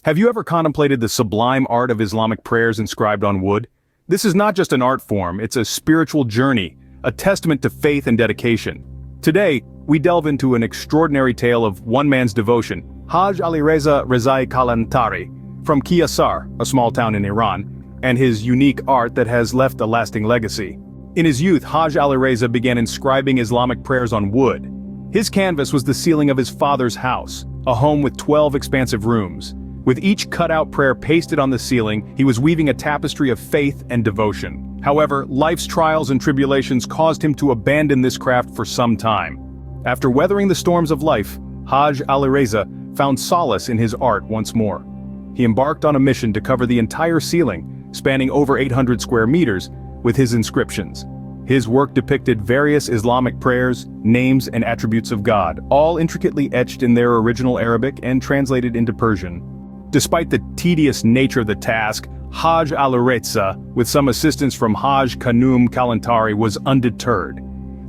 Have you ever contemplated the sublime art of Islamic prayers inscribed on wood? This is not just an art form, it's a spiritual journey, a testament to faith and dedication. Today, we delve into an extraordinary tale of one man's devotion, Hajj Alireza Rezai Kalantari, from Qiyasar, a small town in Iran, and his unique art that has left a lasting legacy. In his youth, Hajj Alireza began inscribing Islamic prayers on wood. His canvas was the ceiling of his father's house, a home with 12 expansive rooms. With each cut-out prayer pasted on the ceiling, he was weaving a tapestry of faith and devotion. However, life's trials and tribulations caused him to abandon this craft for some time. After weathering the storms of life, Hajj Alireza found solace in his art once more. He embarked on a mission to cover the entire ceiling, spanning over 800 square meters, with his inscriptions. His work depicted various Islamic prayers, names, and attributes of God, all intricately etched in their original Arabic and translated into Persian. Despite the tedious nature of the task, Hajj Alireza, with some assistance from Hajj Kanum Kalantari, was undeterred.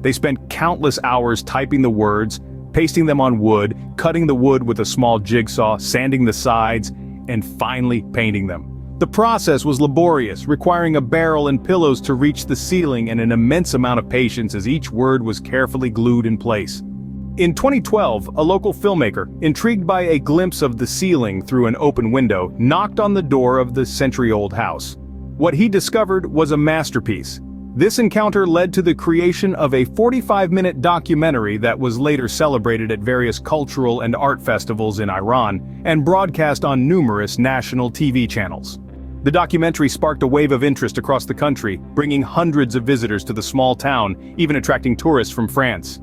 They spent countless hours typing the words, pasting them on wood, cutting the wood with a small jigsaw, sanding the sides, and finally painting them. The process was laborious, requiring a barrel and pillows to reach the ceiling and an immense amount of patience as each word was carefully glued in place. In 2012, a local filmmaker, intrigued by a glimpse of the ceiling through an open window, knocked on the door of the century-old house. What he discovered was a masterpiece. This encounter led to the creation of a 45-minute documentary that was later celebrated at various cultural and art festivals in Iran and broadcast on numerous national TV channels. The documentary sparked a wave of interest across the country, bringing hundreds of visitors to the small town, even attracting tourists from France.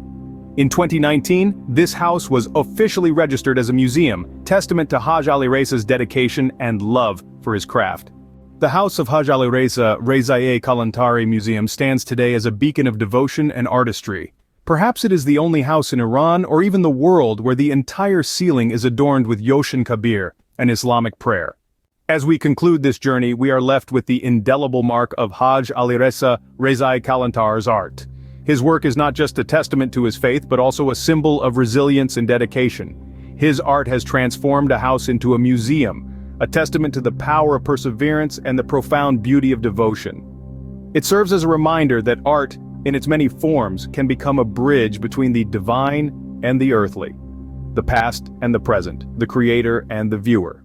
In 2019, this house was officially registered as a museum, testament to Hajj Alireza's dedication and love for his craft. The House of Hajj Alireza Rezai Kalantari Museum stands today as a beacon of devotion and artistry. Perhaps it is the only house in Iran or even the world where the entire ceiling is adorned with Yoshin Kabir, an Islamic prayer. As we conclude this journey, we are left with the indelible mark of Hajj Alireza Rezai Kalantari's art. His work is not just a testament to his faith but also a symbol of resilience and dedication. His art has transformed a house into a museum, a testament to the power of perseverance and the profound beauty of devotion. It serves as a reminder that art, in its many forms, can become a bridge between the divine and the earthly, the past and the present, the creator and the viewer.